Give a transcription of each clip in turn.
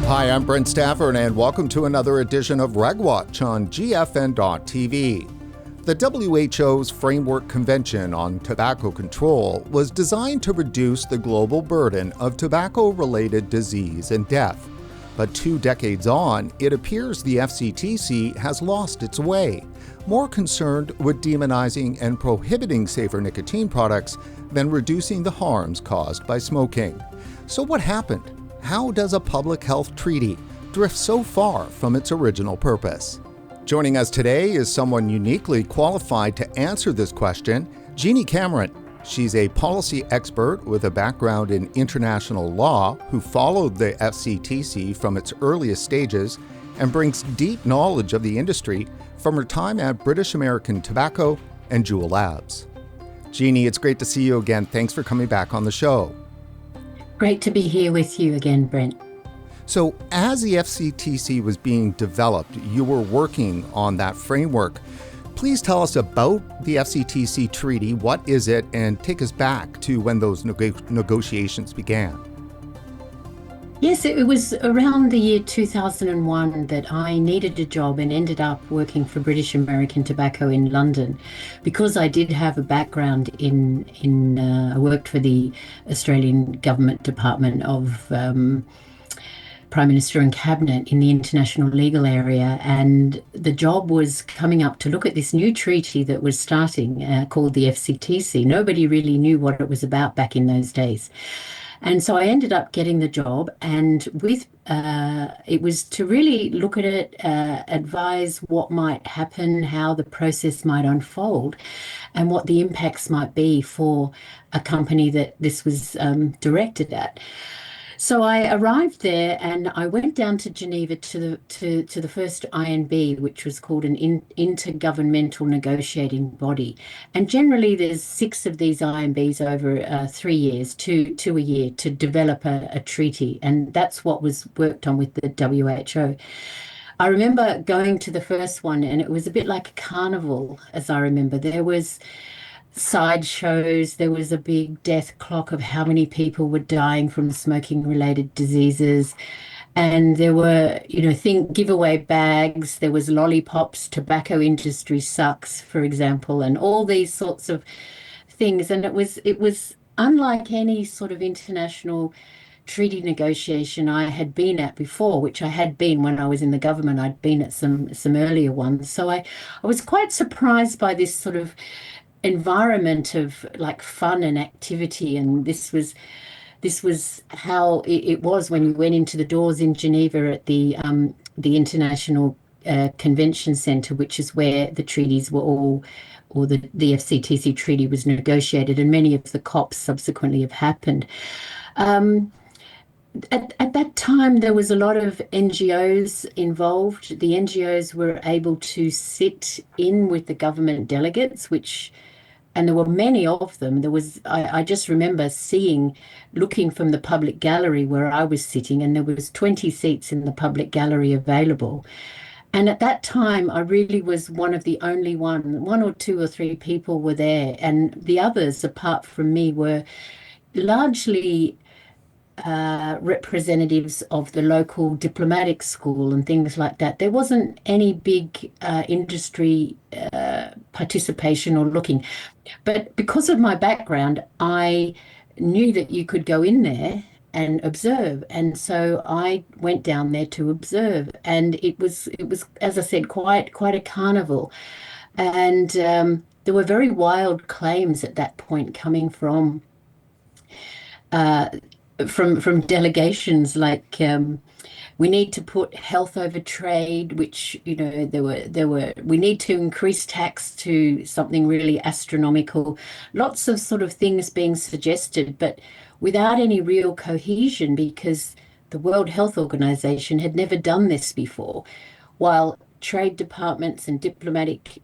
Hi, I'm Brent Stafford, and welcome to another edition of RegWatch on GFN.TV. The WHO's Framework Convention on Tobacco Control was designed to reduce the global burden of tobacco-related disease and death. But 2 decades on, it appears the FCTC has lost its way, more concerned with demonizing and prohibiting safer nicotine products than reducing the harms caused by smoking. So what happened? How does a public health treaty drift so far from its original purpose? Joining us today is someone uniquely qualified to answer this question, Jeannie Cameron. She's a policy expert with a background in international law who followed the FCTC from its earliest stages and brings deep knowledge of the industry from her time at British American Tobacco and Juul Labs. Jeannie, it's great to see you again. Thanks for coming back on the show. Great to be here with you again, Brent. So as the FCTC was being developed, you were working on that framework. Please tell us about the FCTC treaty. What is it? And take us back to when those negotiations began. Yes, it was around the year 2001 that I needed a job and ended up working for British American Tobacco in London. Because I did have a background I worked for the Australian Government Department of Prime Minister and Cabinet in the international legal area, and the job was coming up to look at this new treaty that was starting called the FCTC. Nobody really knew what it was about back in those days. And so I ended up getting the job, and it was to really look at it, advise what might happen, how the process might unfold, and what the impacts might be for a company that this was directed at. So I arrived there and I went down to Geneva to the first INB, which was called an intergovernmental negotiating body. And generally there's 6 of these INBs over 3 years, two a year, to develop a treaty. And that's what was worked on with the WHO. I remember going to the first one, and it was a bit like a carnival, as I remember. There was sideshows, there was a big death clock of how many people were dying from smoking-related diseases, and there were, giveaway bags, there was lollipops, tobacco industry sucks, for example, and all these sorts of things. And it was unlike any sort of international treaty negotiation I had been at before, which I had been when I was in the government. I'd been at some earlier ones. So I was quite surprised by this sort of environment of like fun and activity, and this was how it was when you went into the doors in Geneva at the International Convention Centre, which is where the treaties were all, or the FCTC treaty was negotiated, and many of the COPs subsequently have happened. At that time, there was a lot of NGOs involved. The NGOs were able to sit in with the government delegates, and there were many of them. I just remember looking from the public gallery where I was sitting, and there was 20 seats in the public gallery available. And at that time, I really was one of the only one or 2 or 3 people were there. And the others, apart from me, were largely representatives of the local diplomatic school and things like that. There wasn't any big industry participation or looking. But because of my background, I knew that you could go in there and observe. And so I went down there to observe. And it was, as I said, quite a carnival. And there were very wild claims at that point coming from delegations like we need to put health over trade, which we need to increase tax to something really astronomical. Lots of sort of things being suggested, but without any real cohesion, because the World Health Organization had never done this before. While trade departments and diplomatic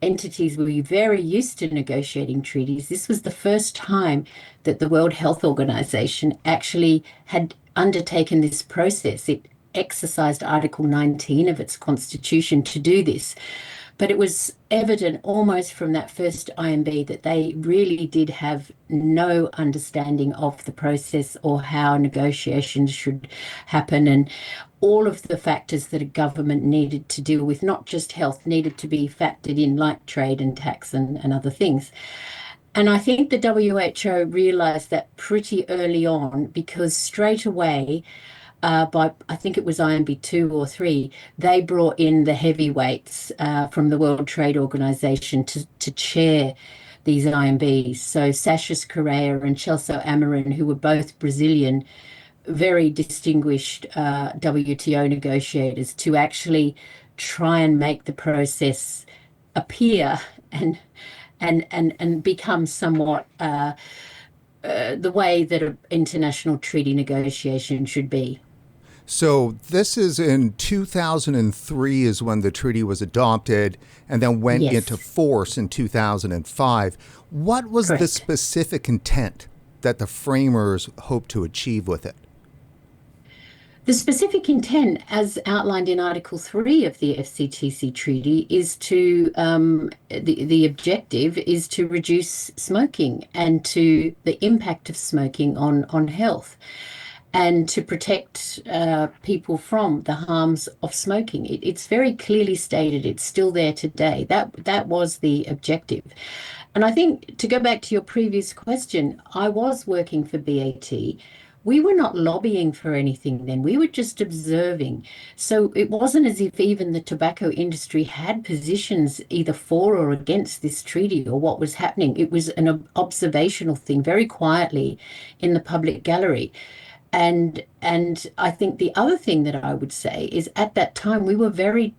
entities were very used to negotiating treaties, this was the first time that the World Health Organization actually had undertaken this process. It exercised Article 19 of its constitution to do this. But it was evident almost from that first IMB that they really did have no understanding of the process or how negotiations should happen. And all of the factors that a government needed to deal with, not just health, needed to be factored in, like trade and tax and other things. And I think the WHO realized that pretty early on because straight away, by I think it was IMB 2 or 3, they brought in the heavyweights from the World Trade Organization to chair these IMBs. So Sachas Correia and Celso Amorim, who were both Brazilian, very distinguished WTO negotiators, to actually try and make the process appear and become somewhat the way that an international treaty negotiation should be. So this is in 2003 is when the treaty was adopted and then went Yes, into force in 2005. What was the correct. specific intent that the framers hoped to achieve with it? The specific intent, as outlined in Article 3 of the FCTC Treaty, is to the objective is to reduce smoking and to the impact of smoking on health, and to protect people from the harms of smoking. It's very clearly stated. It's still there today. That was the objective. And I think to go back to your previous question, I was working for BAT. We were not lobbying for anything then. We were just observing. So it wasn't as if even the tobacco industry had positions either for or against this treaty or what was happening. It was an observational thing, very quietly in the public gallery. And I think the other thing that I would say is at that time we were very,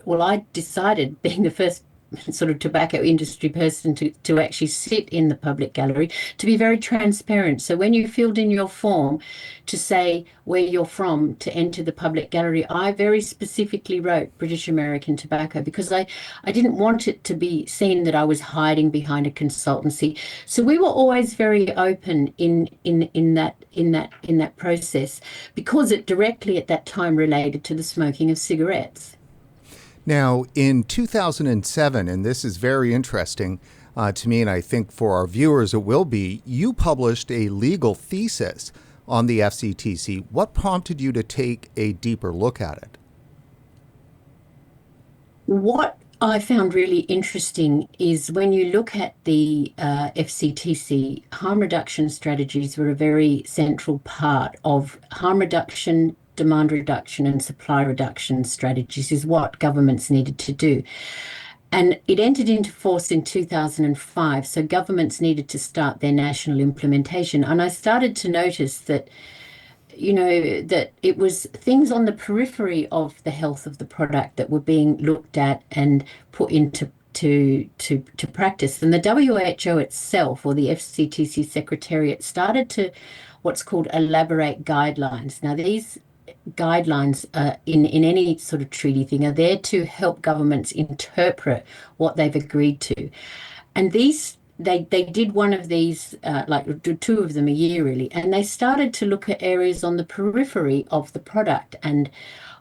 well, I decided, being the first sort of tobacco industry person to actually sit in the public gallery, to be very transparent. So when you filled in your form to say where you're from to enter the public gallery, I very specifically wrote British American Tobacco because I didn't want it to be seen that I was hiding behind a consultancy. So we were always very open in that process because it directly at that time related to the smoking of cigarettes. Now, in 2007, and this is very interesting to me, and I think for our viewers it will be, you published a legal thesis on the FCTC. What prompted you to take a deeper look at it? What I found really interesting is when you look at the FCTC, harm reduction strategies were a very central part of harm reduction, demand reduction, and supply reduction strategies, is what governments needed to do. And it entered into force in 2005. So governments needed to start their national implementation. And I started to notice that that it was things on the periphery of the health of the product that were being looked at and put into to practice. And the WHO itself, or the FCTC Secretariat, started to what's called elaborate guidelines. Now, these guidelines in any sort of treaty thing are there to help governments interpret what they've agreed to. And these they did one of these, like two of them a year really, and they started to look at areas on the periphery of the product. And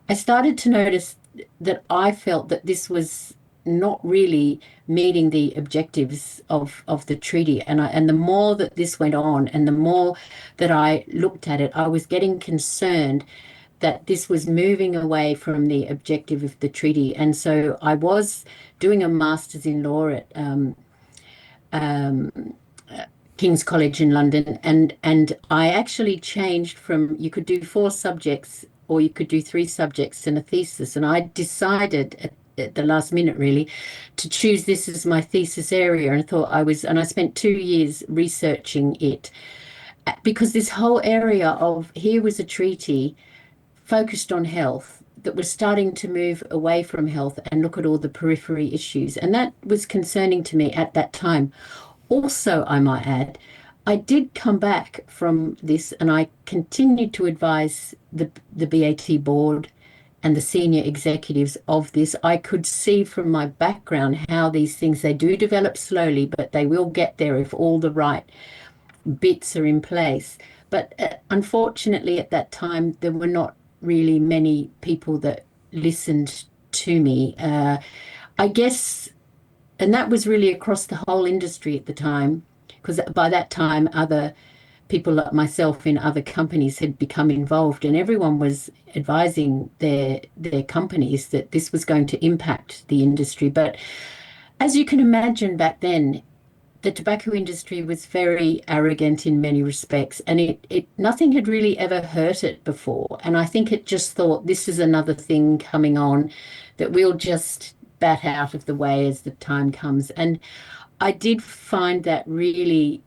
I started to notice that I felt that this was not really meeting the objectives of the treaty. And the more that this went on and the more that I looked at it, I was getting concerned that this was moving away from the objective of the treaty. And so I was doing a master's in law at um, King's College in London, and I actually changed from, you could do 4 subjects or you could do 3 subjects in a thesis, and I decided at the last minute really to choose this as my thesis area, and I spent 2 years researching it because this whole area of here was a treaty focused on health that was starting to move away from health and look at all the periphery issues. And that was concerning to me at that time. Also, I might add, I did come back from this and I continued to advise the BAT board and the senior executives of this. I could see from my background how these things, they do develop slowly, but they will get there if all the right bits are in place. But unfortunately, at that time, there were not really many people that listened to me. I guess, and that was really across the whole industry at the time, because by that time, other people like myself in other companies had become involved, and everyone was advising their companies that this was going to impact the industry. But as you can imagine, back then, the tobacco industry was very arrogant in many respects, and it nothing had really ever hurt it before. And I think it just thought this is another thing coming on that we'll just bat out of the way as the time comes. And I did find that really,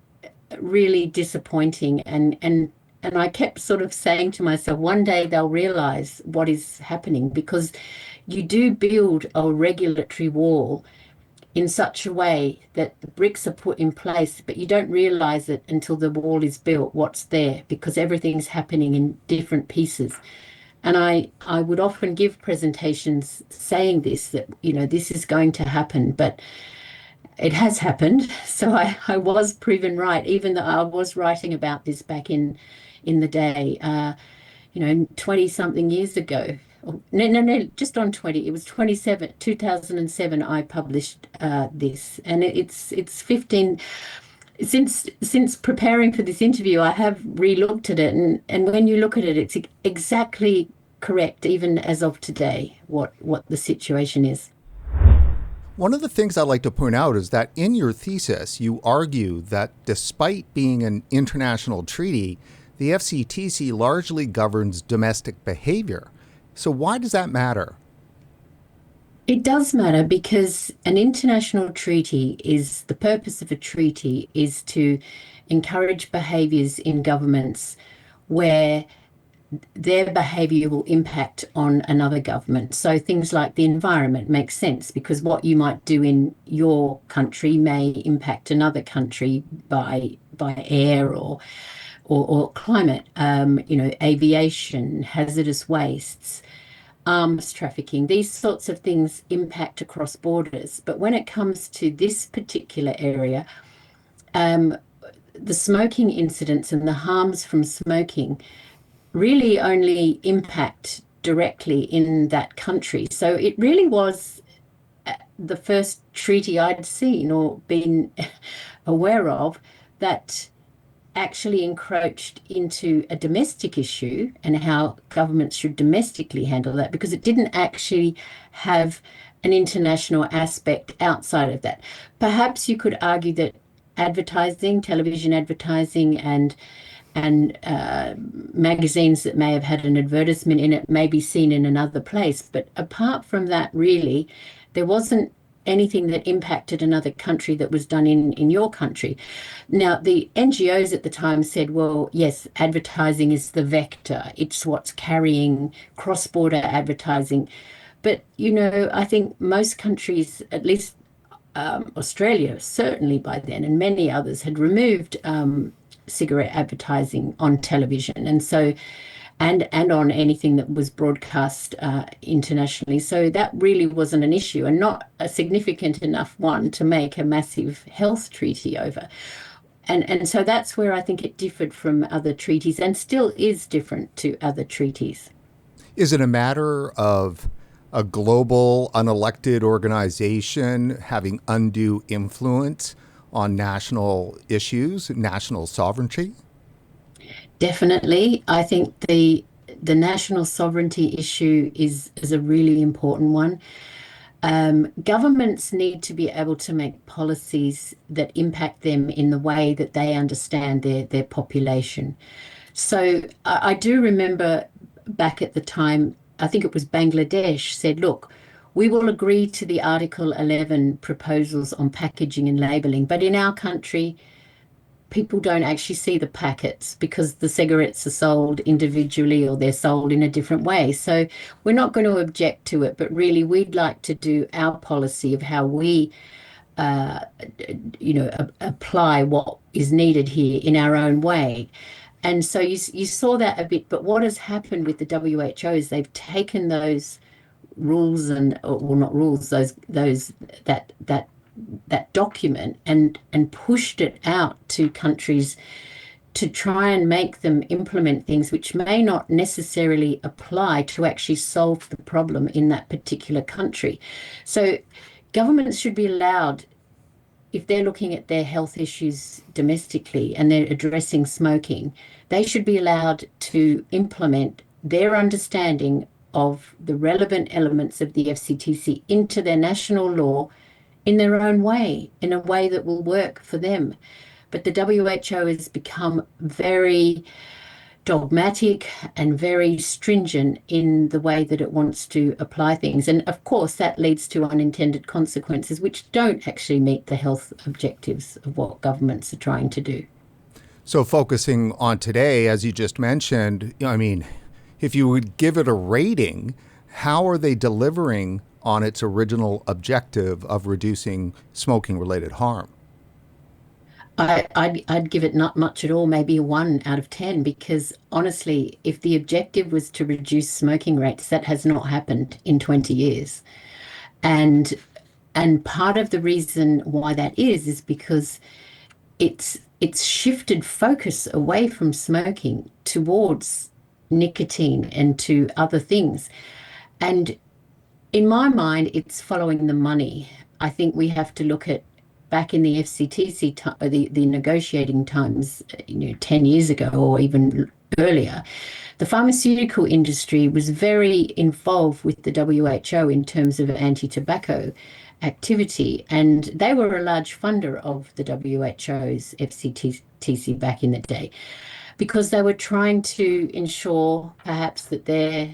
really disappointing. And I kept sort of saying to myself, one day they'll realize what is happening, because you do build a regulatory wall in such a way that the bricks are put in place, but you don't realize it until the wall is built, what's there, because everything's happening in different pieces. And I would often give presentations saying this, that, this is going to happen, but it has happened. So I was proven right, even though I was writing about this back in the day, 20 something years ago. No, just on 20. It was 2007, I published this, and it's 15. Since preparing for this interview, I have re-looked at it, and when you look at it, it's exactly correct, even as of today, what the situation is. One of the things I like to point out is that in your thesis, you argue that despite being an international treaty, the FCTC largely governs domestic behavior. So why does that matter? It does matter because an international treaty is the purpose of a treaty is to encourage behaviors in governments where their behavior will impact on another government. So things like the environment make sense, because what you might do in your country may impact another country by air or climate. Aviation, hazardous wastes, arms trafficking, these sorts of things impact across borders. But when it comes to this particular area, the smoking incidents and the harms from smoking really only impact directly in that country. So it really was the first treaty I'd seen or been aware of that actually encroached into a domestic issue and how governments should domestically handle that, because it didn't actually have an international aspect outside of that. Perhaps you could argue that advertising, television advertising, and magazines that may have had an advertisement in it may be seen in another place. But apart from that, really, there wasn't anything that impacted another country that was done in your country. Now, the NGOs at the time said, well, yes, advertising is the vector. It's what's carrying cross-border advertising. But, I think most countries, at least Australia, certainly by then, and many others had removed cigarette advertising on television, and so and on anything that was broadcast internationally. So that really wasn't an issue, and not a significant enough one to make a massive health treaty over. And so that's where I think it differed from other treaties, and still is different to other treaties. Is it a matter of a global unelected organization having undue influence on national issues, national sovereignty? Definitely. I think the national sovereignty issue is a really important one. Governments need to be able to make policies that impact them in the way that they understand their population. So I do remember back at the time, I think it was Bangladesh said, look, we will agree to the Article 11 proposals on packaging and labelling, but in our country, people don't actually see the packets because the cigarettes are sold individually or they're sold in a different way. So we're not going to object to it, but really we'd like to do our policy of how we, apply what is needed here in our own way. And so you saw that a bit, but what has happened with the WHO is they've taken those rules not rules, that document and pushed it out to countries to try and make them implement things which may not necessarily apply to actually solve the problem in that particular country. So, governments should be allowed, if they're looking at their health issues domestically and they're addressing smoking, they should be allowed to implement their understanding of the relevant elements of the FCTC into their national law in their own way, in a way that will work for them. But the WHO has become very dogmatic and very stringent in the way that it wants to apply things. And of course, that leads to unintended consequences, which don't actually meet the health objectives of what governments are trying to do. So focusing on today, as you just mentioned, I mean, if you would give it a rating, how are they delivering on its original objective of reducing smoking-related harm? I'd give it not much at all, maybe a 1 out of 10, because honestly, if the objective was to reduce smoking rates, that has not happened in 20 years. And part of the reason why that is because it's shifted focus away from smoking towards nicotine and to other things. And in my mind, it's following the money. I think we have to look at back in the FCTC, the negotiating times, 10 years ago or even earlier, the pharmaceutical industry was very involved with the WHO in terms of anti-tobacco activity, and they were a large funder of the WHO's FCTC back in the day because they were trying to ensure perhaps that their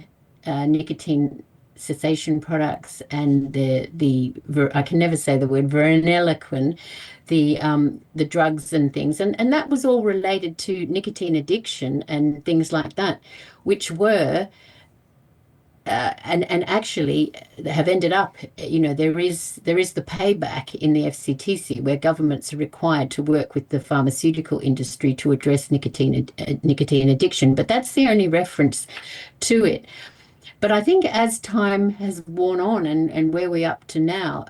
nicotine cessation products and I can never say the word veroniloquin, the drugs and things, and that was all related to nicotine addiction and things like that, which were and actually have ended up, there is the payback in the FCTC where governments are required to work with the pharmaceutical industry to address nicotine addiction, but that's the only reference to it. But I think as time has worn on and where we're up to now,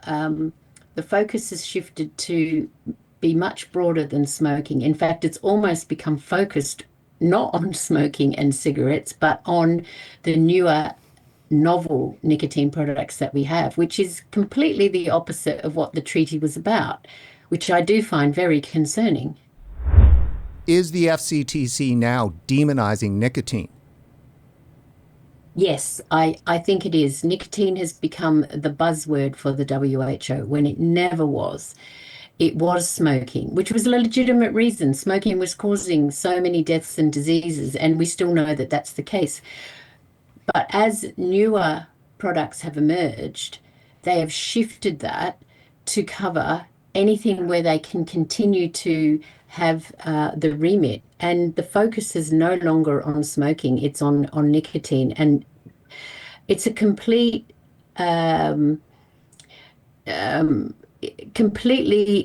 the focus has shifted to be much broader than smoking. In fact, it's almost become focused not on smoking and cigarettes, but on the newer novel nicotine products that we have, which is completely the opposite of what the treaty was about, which I do find very concerning. Is the FCTC now demonizing nicotine? Yes, I think it is. Nicotine has become the buzzword for the WHO when it never was. It was smoking, which was a legitimate reason. Smoking was causing so many deaths and diseases, and we still know that that's the case. But as newer products have emerged, they have shifted that to cover anything where they can continue to have the remit. And the focus is no longer on smoking, it's on nicotine. And it's a completely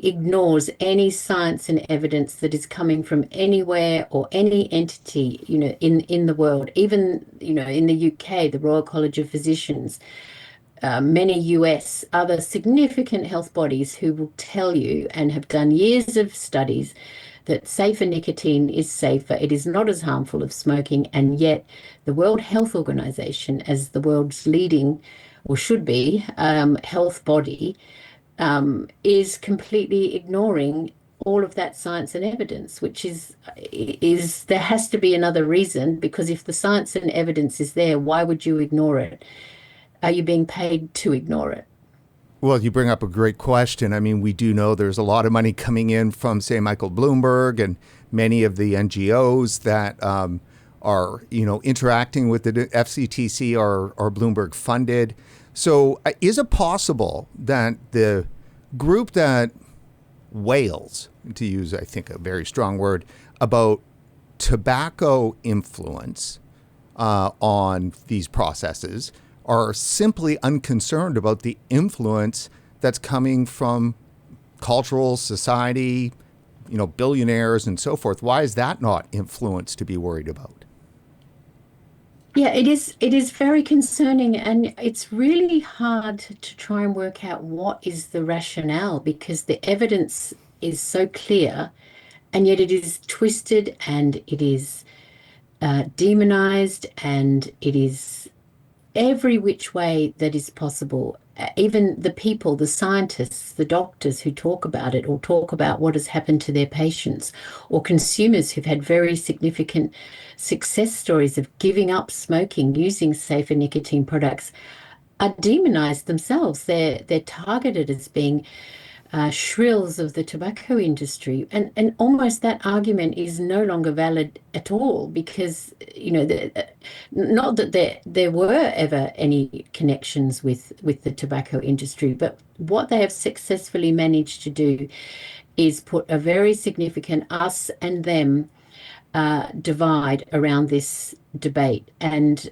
ignores any science and evidence that is coming from anywhere or any entity, in the world. Even, in the UK, the Royal College of Physicians, many US, other significant health bodies who will tell you and have done years of studies that safer nicotine is safer. It is not as harmful as smoking. And yet the World Health Organization, as the world's leading, or should be, health body, is completely ignoring all of that science and evidence, which is there has to be another reason, because if the science and evidence is there, why would you ignore it? Are you being paid to ignore it? Well, you bring up a great question. I mean, we do know there's a lot of money coming in from, say, Michael Bloomberg and many of the NGOs that are, interacting with the FCTC are Bloomberg funded. So is it possible that the group that wails, to use, I think, a very strong word, about tobacco influence on these processes are simply unconcerned about the influence that's coming from cultural society, billionaires and so forth? Why is that not influence to be worried about? Yeah, it is very concerning, and it's really hard to try and work out what is the rationale, because the evidence is so clear, and yet it is twisted and it is demonized, and it is every which way that is possible. even the people, the scientists, the doctors who talk about it or talk about what has happened to their patients, or consumers who've had very significant success stories of giving up smoking using safer nicotine products, are demonized themselves. They're targeted as being shrills of the tobacco industry, and almost that argument is no longer valid at all because not that there were ever any connections with the tobacco industry, but what they have successfully managed to do is put a very significant us and them divide around this debate. And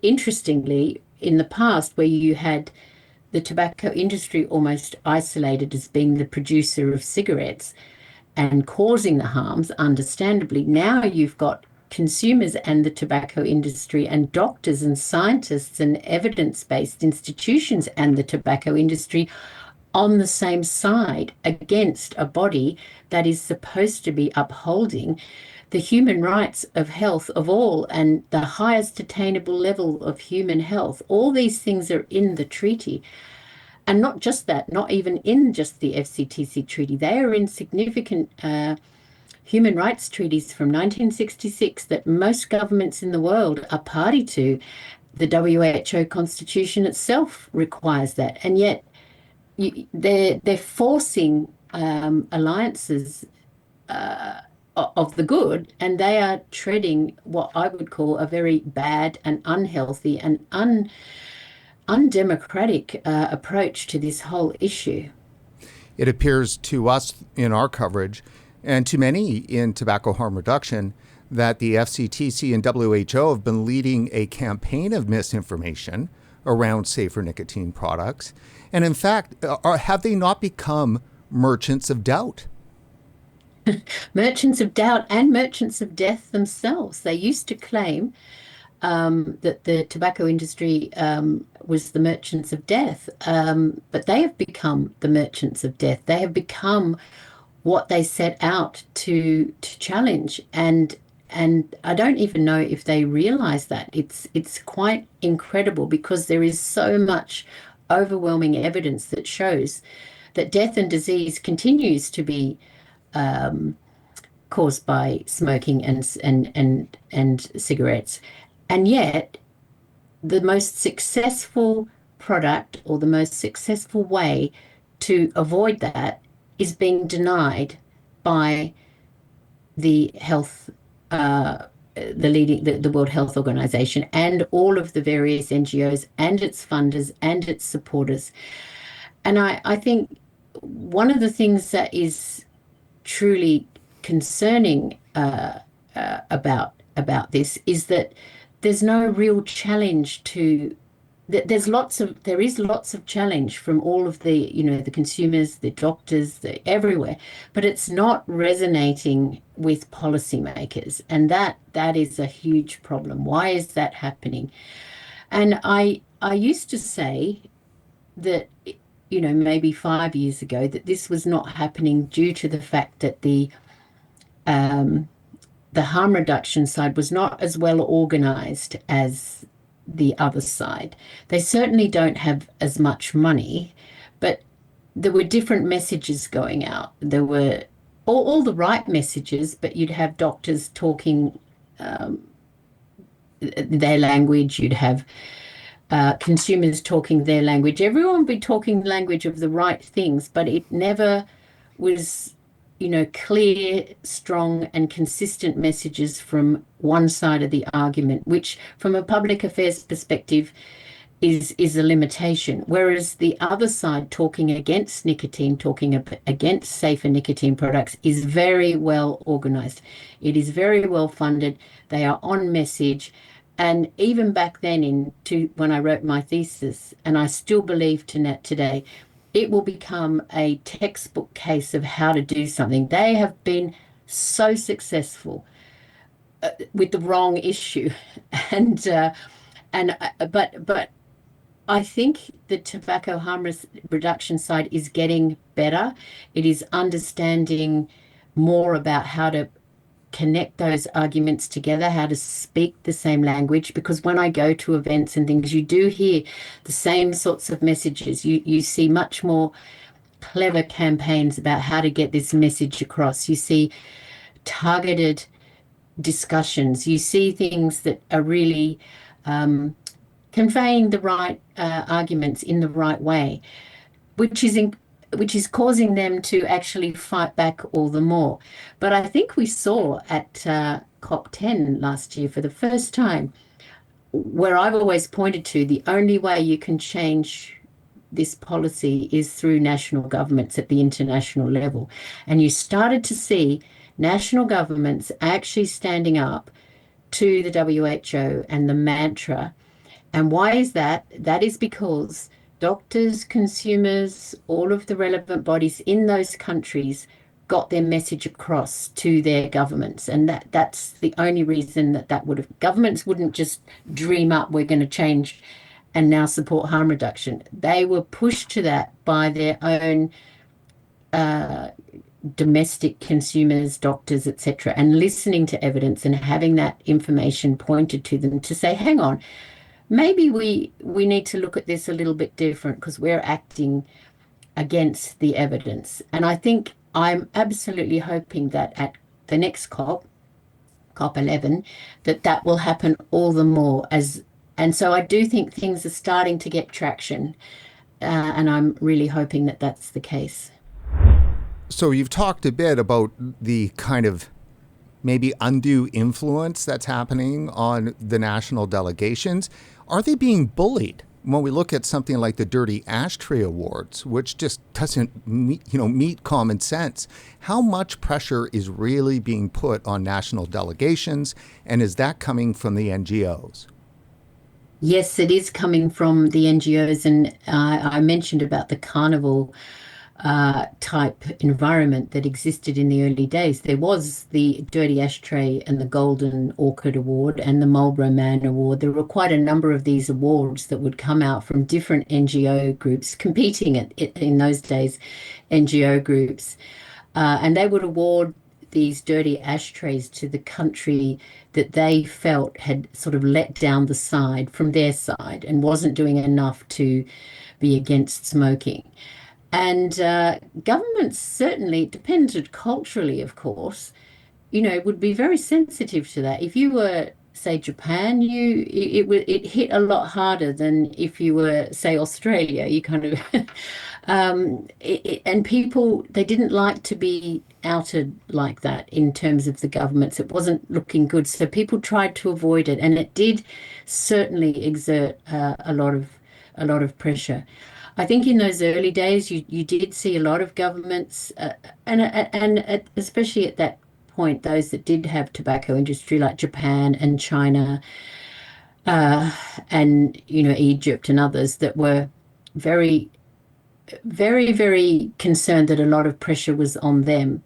interestingly, in the past, where you had the tobacco industry almost isolated as being the producer of cigarettes and causing the harms, understandably, now you've got consumers and the tobacco industry and doctors and scientists and evidence-based institutions and the tobacco industry on the same side against a body that is supposed to be upholding the human rights of health of all and the highest attainable level of human health. All these things are in the treaty. And not just that, not even in just the FCTC treaty. They are in significant human rights treaties from 1966 that most governments in the world are party to. The WHO Constitution itself requires that. And yet they're forcing alliances of the good, and they are treading what I would call a very bad and unhealthy and undemocratic approach to this whole issue. It appears to us in our coverage and to many in tobacco harm reduction that the FCTC and WHO have been leading a campaign of misinformation around safer nicotine products. And in fact, have they not become merchants of doubt? Merchants of doubt and merchants of death themselves. They used to claim that the tobacco industry was the merchants of death, but they have become the merchants of death. They have become what they set out to challenge, and I don't even know if they realize that. It's quite incredible because there is so much overwhelming evidence that shows that death and disease continues to be caused by smoking and cigarettes. And yet, the most successful product or the most successful way to avoid that is being denied by the health, the World Health Organization and all of the various NGOs and its funders and its supporters. And I think one of the things that is truly concerning about this is that there's no real challenge to there is lots of challenge from all of the the consumers, the doctors, everywhere, but it's not resonating with policymakers, and that is a huge problem. Why is that happening? And I used to say that maybe 5 years ago that this was not happening due to the fact that the harm reduction side was not as well organized as the other side. They certainly don't have as much money, but there were different messages going out. There were all the right messages, but you'd have doctors talking their language, you'd have consumers talking their language. Everyone would be talking language of the right things, but it never was clear, strong and consistent messages from one side of the argument, which from a public affairs perspective is a limitation. Whereas the other side talking against nicotine, talking against safer nicotine products is very well organized. It is very well funded. They are on message. And even back then when I wrote my thesis, and I still believe today, it will become a textbook case of how to do something. They have been so successful with the wrong issue, but I think the tobacco harm reduction side is getting better. It is understanding more about how to connect those arguments together, how to speak the same language. Because when I go to events and things, you do hear the same sorts of messages. You see much more clever campaigns about how to get this message across. You see targeted discussions. You see things that are really conveying the right arguments in the right way, which is causing them to actually fight back all the more. But I think we saw at COP10 last year for the first time, where I've always pointed to, the only way you can change this policy is through national governments at the international level. And you started to see national governments actually standing up to the WHO and the mantra. And why is that? That is because doctors, consumers, all of the relevant bodies in those countries got their message across to their governments. And that's the only reason that would have, governments wouldn't just dream up, we're going to change and now support harm reduction. They were pushed to that by their own domestic consumers, doctors, etc., and listening to evidence and having that information pointed to them to say, hang on, maybe we need to look at this a little bit different because we're acting against the evidence. And I think I'm absolutely hoping that at the next COP 11, that will happen all the more. And so I do think things are starting to get traction, and I'm really hoping that that's the case. So you've talked a bit about the kind of maybe undue influence that's happening on the national delegations. Are they being bullied? When we look at something like the Dirty Ashtray Awards, which just doesn't meet common sense, how much pressure is really being put on national delegations, and is that coming from the NGOs? Yes, it is coming from the NGOs, and I mentioned about the carnival type environment that existed in the early days. There was the Dirty Ashtray and the Golden Orchid Award and the Marlboro Man Award. There were quite a number of these awards that would come out from different NGO groups competing in those days, NGO groups, and they would award these dirty ashtrays to the country that they felt had sort of let down the side from their side and wasn't doing enough to be against smoking. And governments certainly, depended culturally, of course, would be very sensitive to that. If you were, say, Japan, it hit a lot harder than if you were, say, Australia. You kind of, and people, they didn't like to be outed like that in terms of the governments. It wasn't looking good, so people tried to avoid it, and it did certainly exert a lot of pressure. I think in those early days, you did see a lot of governments, and especially at that point, those that did have tobacco industry like Japan and China, and Egypt and others that were very, very, very concerned that a lot of pressure was on them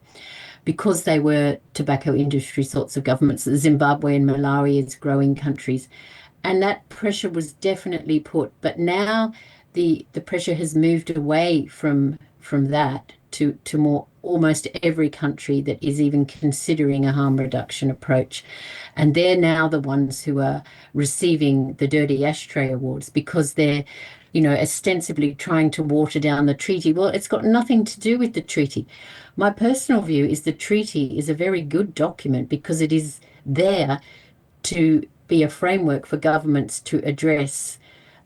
because they were tobacco industry sorts of governments. Zimbabwe and Malawi as growing countries, and that pressure was definitely put. But now the pressure has moved away from that to more almost every country that is even considering a harm reduction approach. And they're now the ones who are receiving the Dirty Ashtray Awards because they're, ostensibly trying to water down the treaty. Well, it's got nothing to do with the treaty. My personal view is the treaty is a very good document because it is there to be a framework for governments to address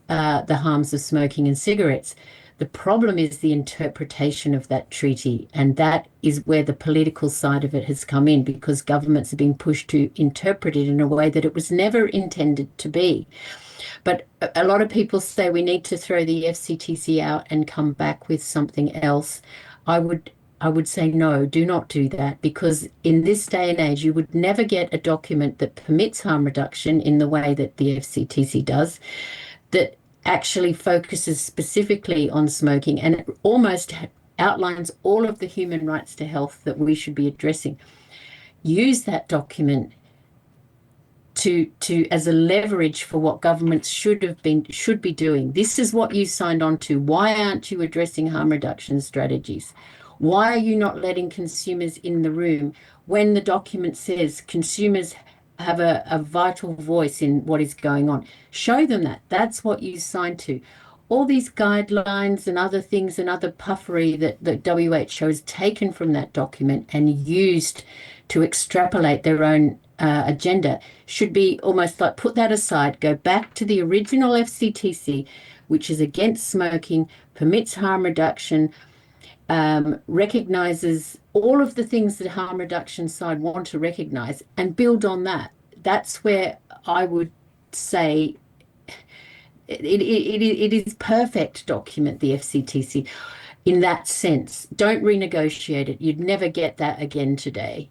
the harms of smoking and cigarettes. The problem is the interpretation of that treaty, and that is where the political side of it has come in because governments are being pushed to interpret it in a way that it was never intended to be. But a lot of people say we need to throw the FCTC out and come back with something else. I would say no, do not do that, because in this day and age, you would never get a document that permits harm reduction in the way that the FCTC does, that actually focuses specifically on smoking, and it almost outlines all of the human rights to health that we should be addressing. Use that document to as a leverage for what governments should be doing. This is what you signed on to. Why aren't you addressing harm reduction strategies? Why are you not letting consumers in the room when the document says consumers have a vital voice in what is going on? Show them that. That's what you signed to. All these guidelines and other things and other puffery that the WHO has taken from that document and used to extrapolate their own agenda should be almost like put that aside, go back to the original FCTC, which is against smoking, permits harm reduction, recognizes all of the things that harm reduction side want to recognize, and build on that. That's where I would say it is perfect document, the FCTC, in that sense. Don't renegotiate it. You'd never get that again today.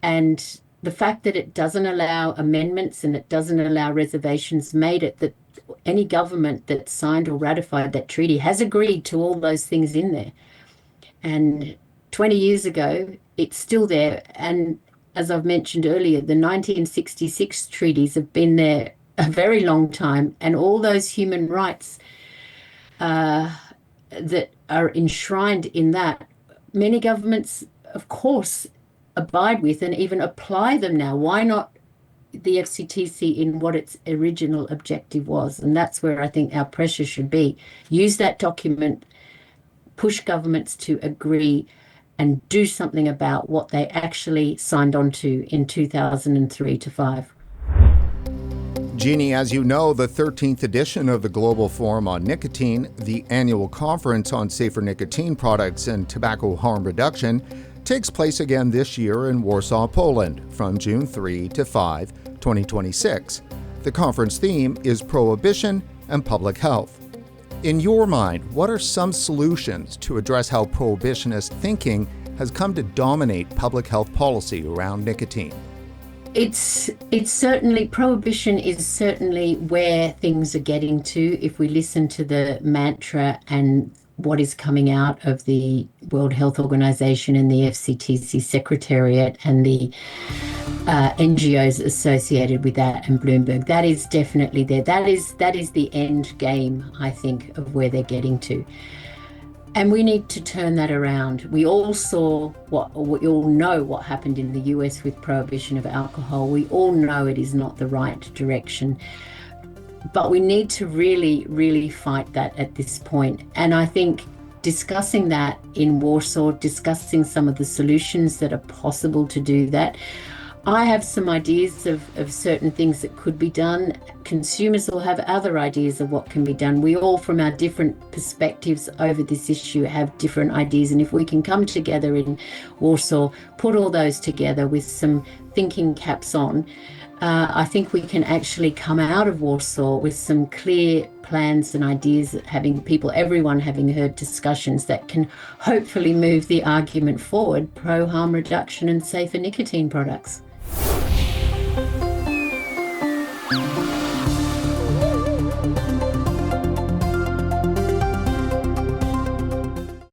And the fact that it doesn't allow amendments and it doesn't allow reservations made it that any government that signed or ratified that treaty has agreed to all those things in there. And 20 years ago, it's still there. And as I've mentioned earlier, the 1966 treaties have been there a very long time. And all those human rights that are enshrined in that, many governments, of course, abide with and even apply them now. Why not the FCTC in what its original objective was? And that's where I think our pressure should be. Use that document, push governments to agree and do something about what they actually signed on to in 2003 to 5. Jeannie, as you know, the 13th edition of the Global Forum on Nicotine, the annual conference on safer nicotine products and tobacco harm reduction, takes place again this year in Warsaw, Poland, from June 3 to 5, 2026. The conference theme is prohibition and public health. In your mind, what are some solutions to address how prohibitionist thinking has come to dominate public health policy around nicotine? It's certainly, prohibition is certainly where things are getting to. If we listen to the mantra and what is coming out of the World Health Organization and the FCTC Secretariat and the NGOs associated with that and Bloomberg, that is definitely there. That is the end game, I think, of where they're getting to. And we need to turn that around. We all saw we all know what happened in the US with prohibition of alcohol. We all know it is not the right direction. But we need to really, really fight that at this point. And I think discussing that in Warsaw, discussing some of the solutions that are possible to do that. I have some ideas of certain things that could be done. Consumers will have other ideas of what can be done. We all, from our different perspectives over this issue, have different ideas. And if we can come together in Warsaw, put all those together with some thinking caps on, I think we can actually come out of Warsaw with some clear plans and ideas, everyone having heard discussions that can hopefully move the argument forward pro harm reduction and safer nicotine products.